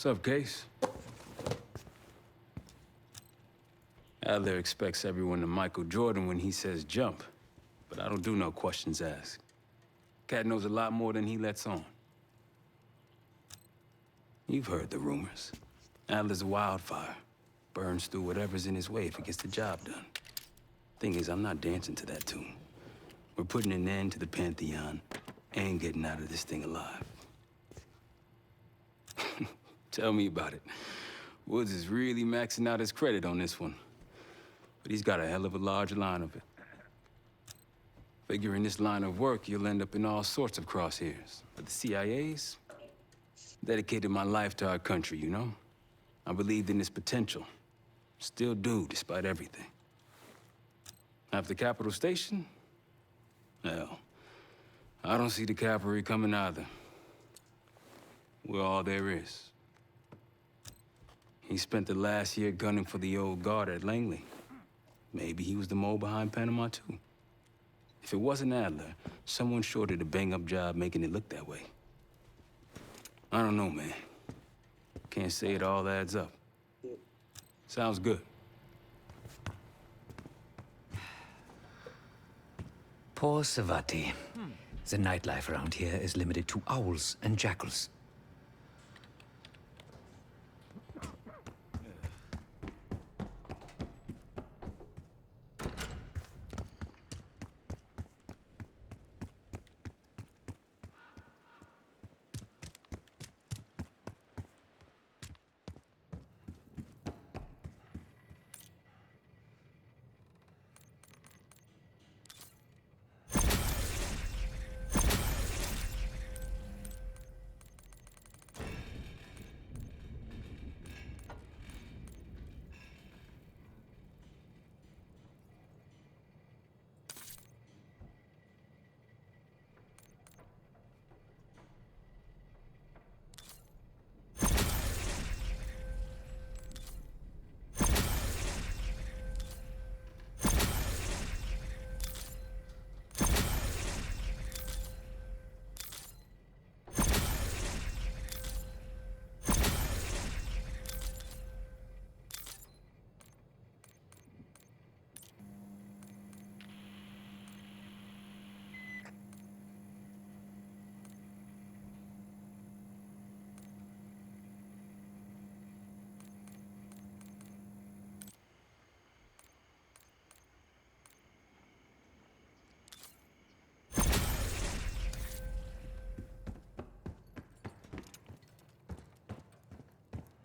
Sup, Case? Adler expects everyone to Michael Jordan when he says jump, but I don't do no questions asked. Cat knows a lot more than he lets on. You've heard the rumors. Adler's a wildfire. Burns through whatever's in his way if he gets the job done. Thing is, I'm not dancing to that tune. We're putting an end to the Pantheon and getting out of this thing alive. Tell me about it. Woods is really maxing out his credit on this one. But he's got a hell of a large line of it. Figure in this line of work, you'll end up in all sorts of crosshairs. But the CIA's dedicated my life to our country, you know? I believed in its potential. Still do, despite everything. After Capital Station? Hell, I don't see the cavalry coming either. We're all there is. He spent the last year gunning for the old guard at Langley. Maybe he was the mole behind Panama, too. If it wasn't Adler, someone sure did a bang-up job making it look that way. I don't know, man. Can't say it all adds up. Sounds good. Poor Savati. The nightlife around here is limited to owls and jackals.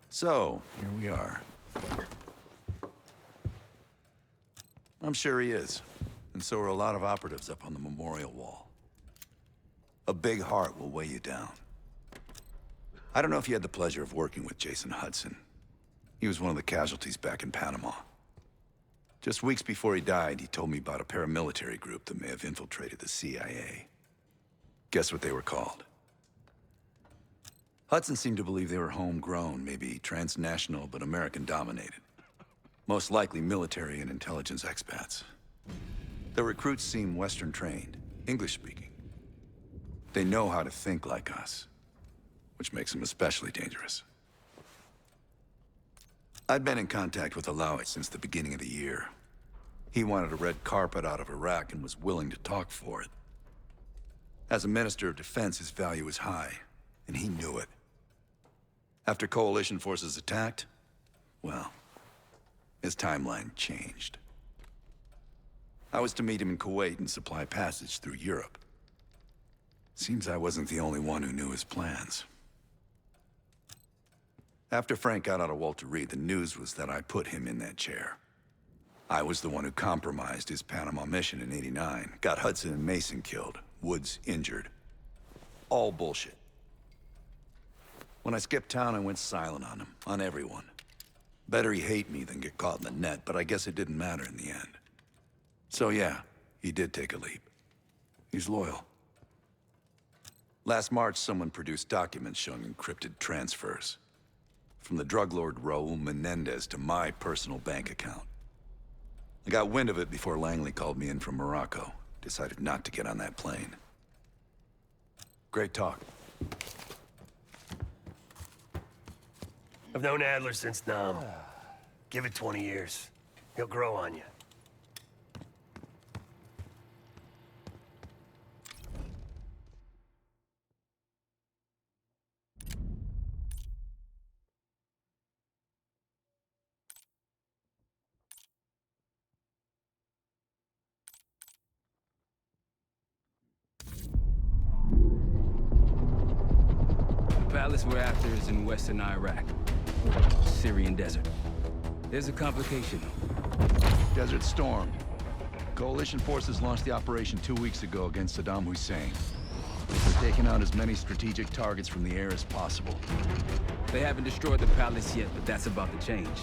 So, here we are. I'm sure he is. And so are a lot of operatives up on the memorial wall. A big heart will weigh you down. I don't know if you had the pleasure of working with Jason Hudson. He was one of the casualties back in Panama. Just weeks before he died, he told me about a paramilitary group that may have infiltrated the CIA. Guess what they were called? Hudson seemed to believe they were homegrown, maybe transnational, but American-dominated. Most likely military and intelligence expats. The recruits seem Western-trained, English-speaking. They know how to think like us, which makes them especially dangerous. I'd been in contact with Alawi since the beginning of the year. He wanted a red carpet out of Iraq and was willing to talk for it. As a Minister of Defense, his value was high, and he knew it. After Coalition forces attacked, well, his timeline changed. I was to meet him in Kuwait and supply passage through Europe. Seems I wasn't the only one who knew his plans. After Frank got out of Walter Reed, the news was that I put him in that chair. I was the one who compromised his Panama mission in '89, got Hudson and Mason killed, Woods injured. All bullshit. When I skipped town, I went silent on him, on everyone. Better he hate me than get caught in the net, but I guess it didn't matter in the end. So yeah, he did take a leap. He's loyal. Last March, someone produced documents showing encrypted transfers. From the drug lord Raul Menendez to my personal bank account. I got wind of it before Langley called me in from Morocco. Decided not to get on that plane. Great talk. I've known Adler since Nam. Give it 20 years. He'll grow on you. The palace we're after is in western Iraq. Syrian desert. There's a complication, though. Desert Storm. Coalition forces launched the operation 2 weeks ago against Saddam Hussein. They're taking out as many strategic targets from the air as possible. They haven't destroyed the palace yet, but that's about to change.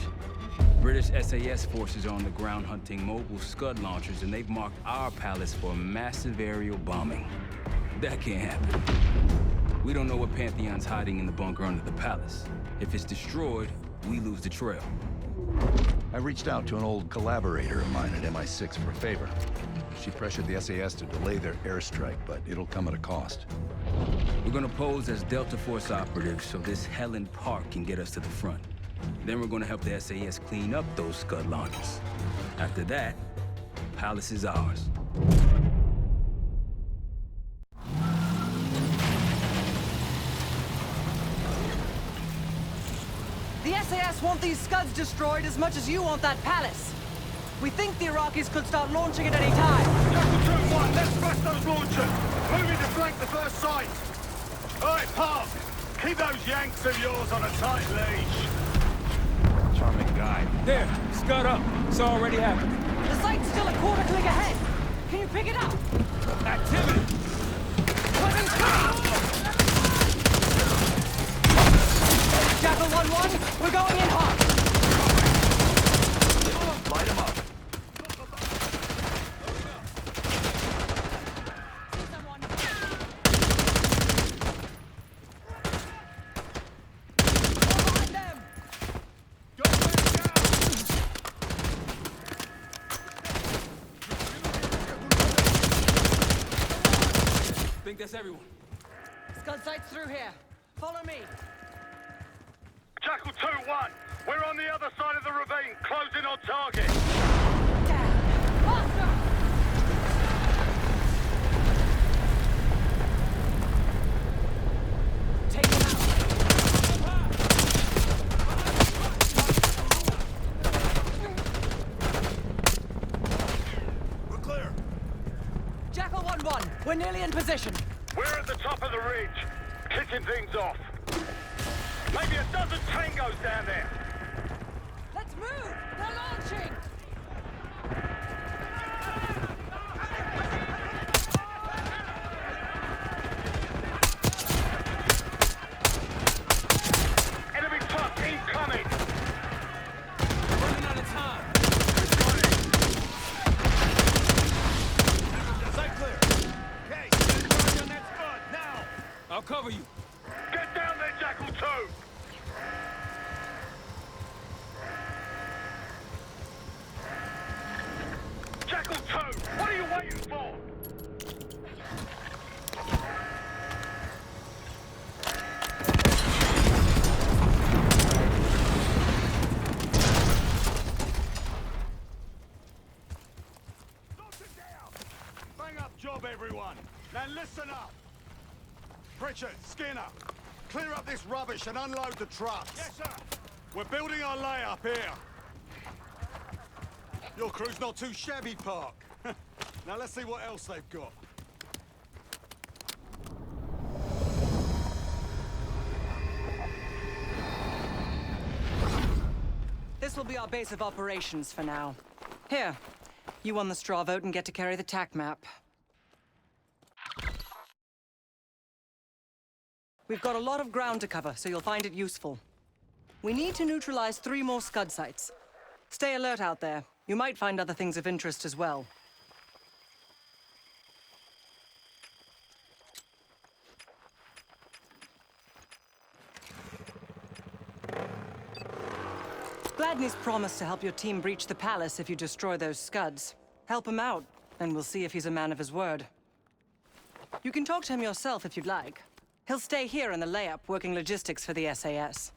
British SAS forces are on the ground hunting mobile Scud launchers, and they've marked our palace for a massive aerial bombing. That can't happen. We don't know what Pantheon's hiding in the bunker under the palace. If it's destroyed, we lose the trail. I reached out to an old collaborator of mine at MI6 for a favor. She pressured the SAS to delay their airstrike, but it'll come at a cost. We're gonna pose as Delta Force operatives so this Helen Park can get us to the front. Then we're gonna help the SAS clean up those Scud launchers. After that, palace is ours. The SAS want these Scuds destroyed as much as you want that palace. We think the Iraqis could start launching at any time. Jackal 2-1, let's smash those launchers! Moving to flank the first site! Alright, Park! Keep those Yanks of yours on a tight leash. Charming guy. There, Scud up. It's already happening. The site's still a quarter click ahead. Can you pick it up? Activity! Weapons free! Jackal 1-1, we're going in hot. Light him up. Behind them! Think that's everyone. Scud site's through here. Follow me. Jackal 2-1, we're on the other side of the ravine, closing on target. Damn! Faster! Take him out. We're clear. Jackal 1-1, we're nearly in position. We're at the top of the ridge, kicking things off. Maybe a dozen tangos down there. Let's move! They're launching! Enemy truck incoming. Running out of time. Stay clear. Okay, get on that spot now. I'll cover you. Get down there, Jackal 2. Jackal 2, what are you waiting for? Bang up job, everyone. Now listen up. Pritchard, Skinner, clear up this rubbish and unload the trucks. Yes, sir. We're building our layup here. Your crew's not too shabby, Park. Now let's see what else they've got. This will be our base of operations for now. Here, you won the straw vote and get to carry the TAC map. We've got a lot of ground to cover, so you'll find it useful. We need to neutralize 3 more Scud sites. Stay alert out there. You might find other things of interest as well. Gladney's promised to help your team breach the palace if you destroy those Scuds. Help him out, and we'll see if he's a man of his word. You can talk to him yourself if you'd like. He'll stay here in the layup, working logistics for the SAS.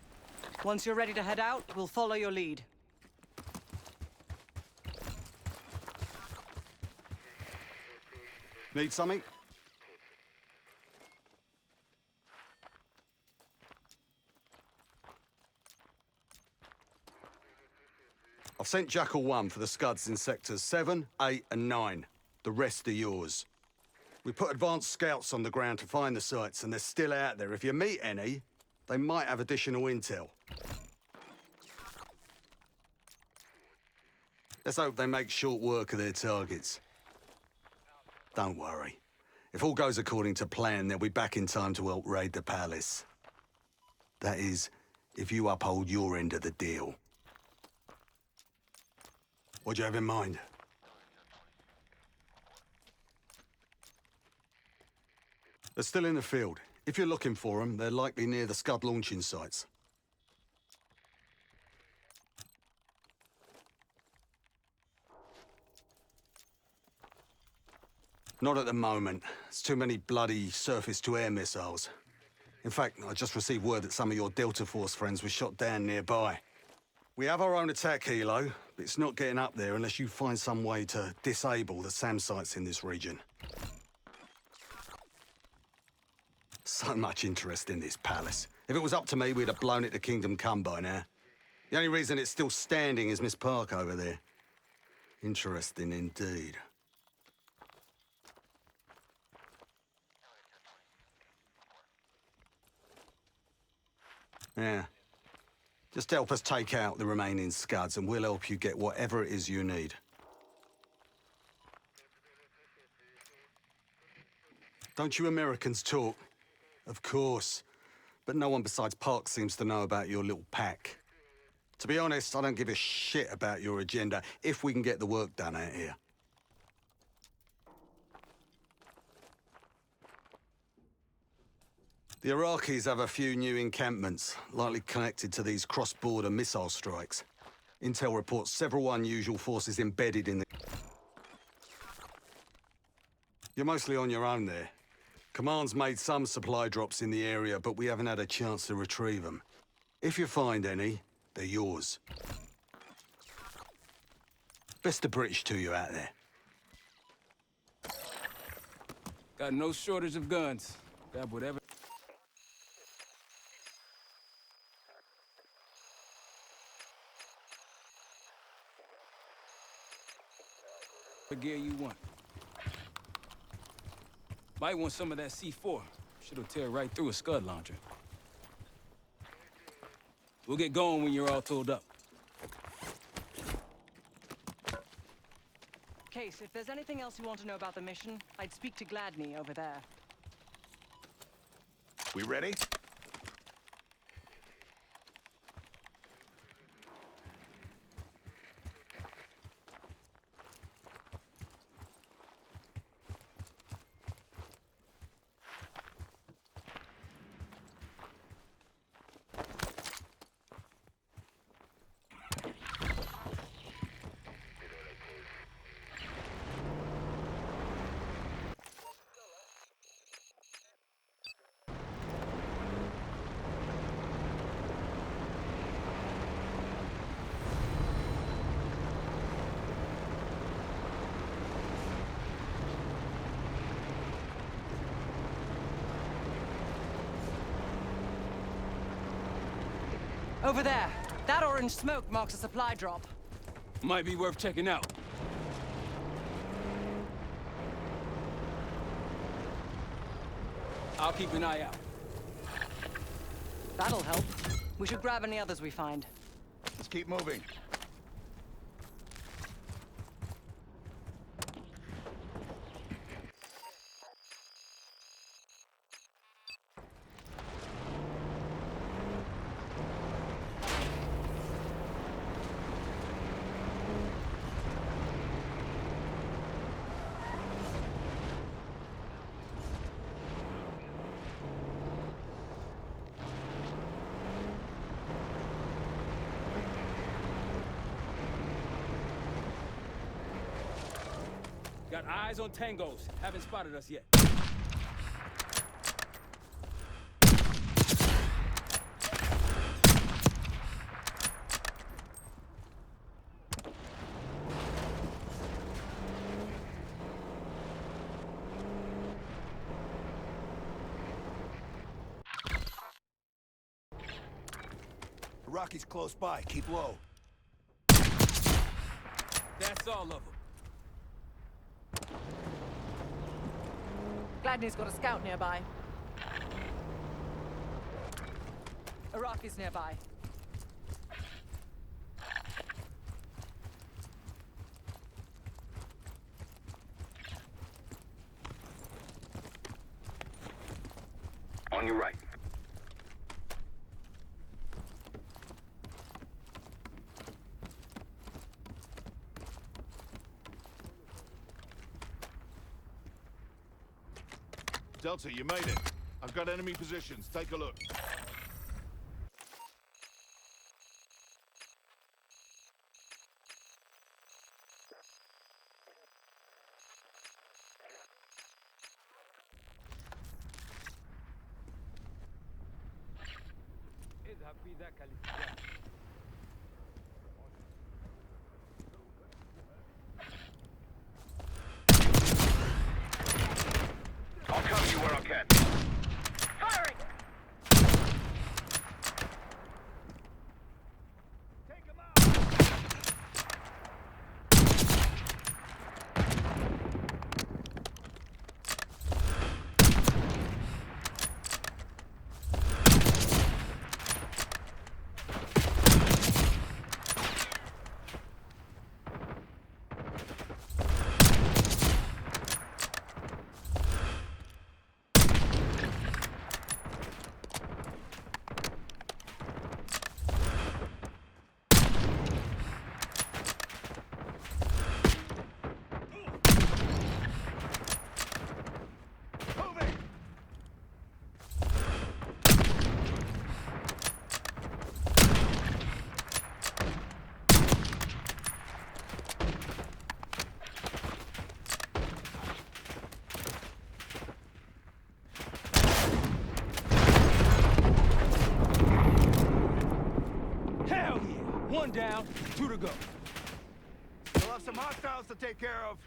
Once you're ready to head out, we'll follow your lead. Need something? I've sent Jackal 1 for the Scuds in sectors 7, 8, and 9. The rest are yours. We put advanced scouts on the ground to find the sites, and they're still out there. If you meet any, they might have additional intel. Let's hope they make short work of their targets. Don't worry. If all goes according to plan, they'll be back in time to help raid the palace. That is, if you uphold your end of the deal. What do you have in mind? They're still in the field. If you're looking for them, they're likely near the Scud launching sites. Not at the moment. It's too many bloody surface-to-air missiles. In fact, I just received word that some of your Delta Force friends were shot down nearby. We have our own attack helo, but it's not getting up there unless you find some way to disable the SAM sites in this region. So much interest in this palace. If it was up to me, we'd have blown it to Kingdom Come by now. The only reason it's still standing is Miss Park over there. Interesting indeed. Yeah. Just help us take out the remaining Scuds and we'll help you get whatever it is you need. Don't you Americans talk? Of course. But no one besides Park seems to know about your little pack. To be honest, I don't give a shit about your agenda if we can get the work done out here. The Iraqis have a few new encampments, likely connected to these cross-border missile strikes. Intel reports several unusual forces embedded in the... You're mostly on your own there. Command's made some supply drops in the area, but we haven't had a chance to retrieve them. If you find any, they're yours. Best of British to you out there. Got no shortage of guns. Got whatever... gear you want. Might want some of that C4. Shit'll tear right through a Scud launcher. We'll get going when you're all tooled up. Case, if there's anything else you want to know about the mission, I'd speak to Gladney over there. We ready? Over there. That orange smoke marks a supply drop. Might be worth checking out. I'll keep an eye out. That'll help. We should grab any others we find. Let's keep moving. Got eyes on tangos. Haven't spotted us yet. Rocky's close by. Keep low. That's all of them. Gladney's got a scout nearby. Iraqi's nearby. On your right. Delta, you made it. I've got enemy positions. Take a look. I'll cover you where I can. Firing! Hell yeah! One down, two to go. We'll have some hostiles to take care of.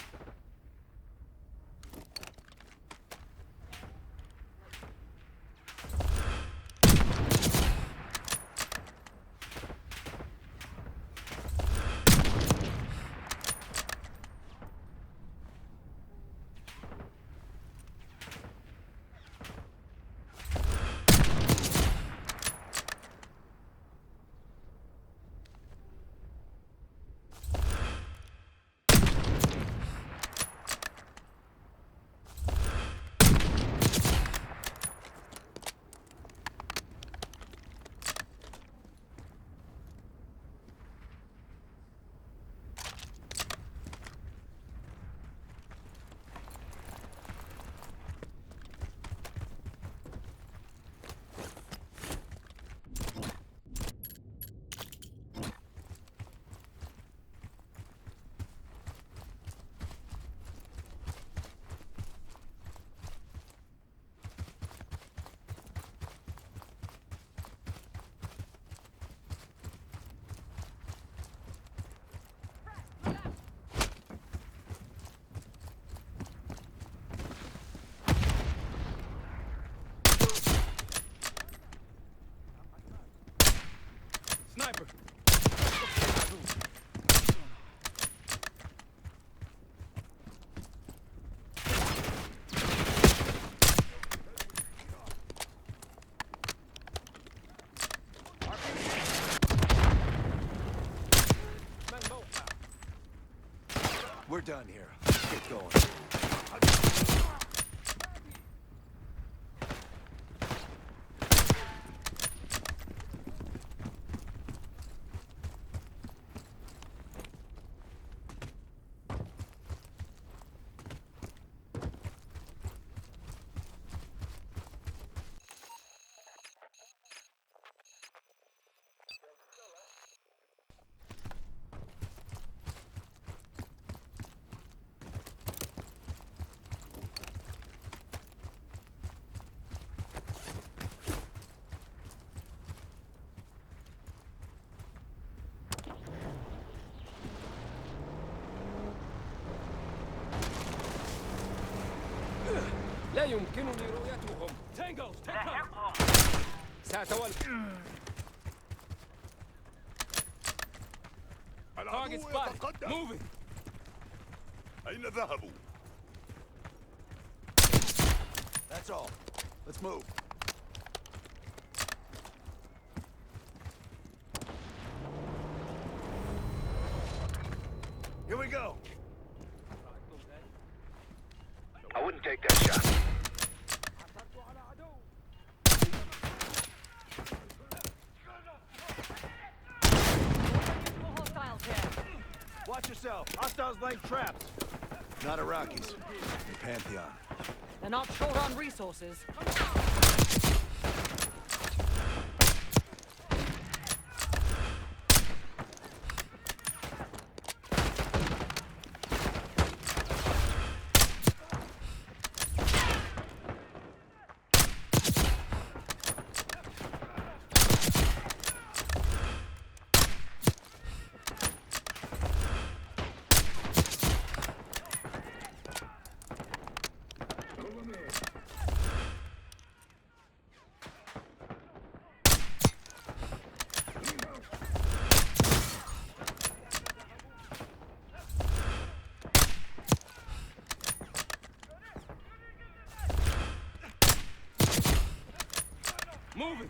Sniper! We're done here. Let's get going. لا يمكنني رؤيتهم. Tangos, take cover. سأتولى. Target spotted. Moving. أين ذهبوا؟ That's all. Let's move. Here we go. I wouldn't take that shot. Watch yourself. Hostiles laying traps. Not Iraqis. The Pantheon. They're not short on resources. Moving.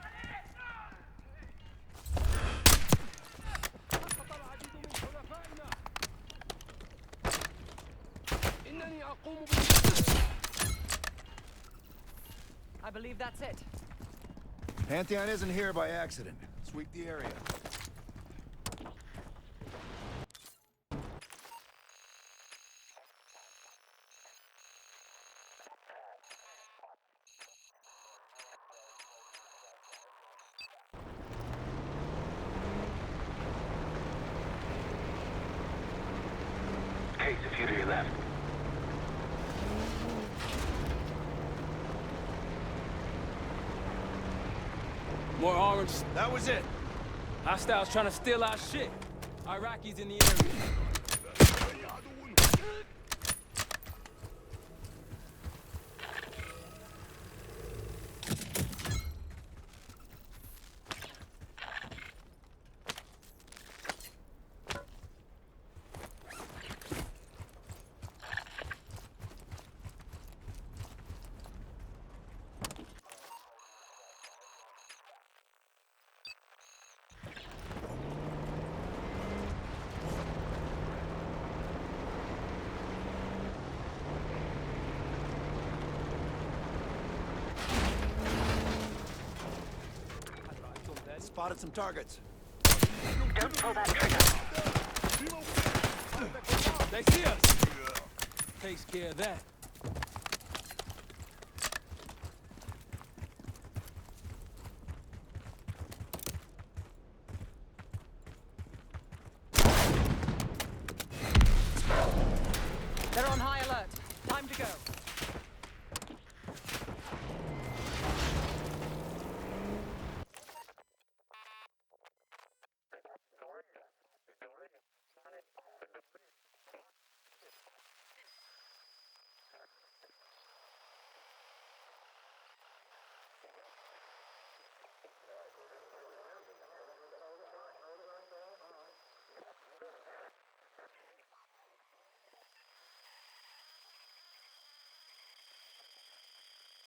I believe that's it. Pantheon isn't here by accident. Sweep the area. Case, a few to your left. More orange. That was it. Hostiles trying to steal our shit. Iraqis in the area. Spotted some targets. Don't pull that trigger. They see us. Takes care of that.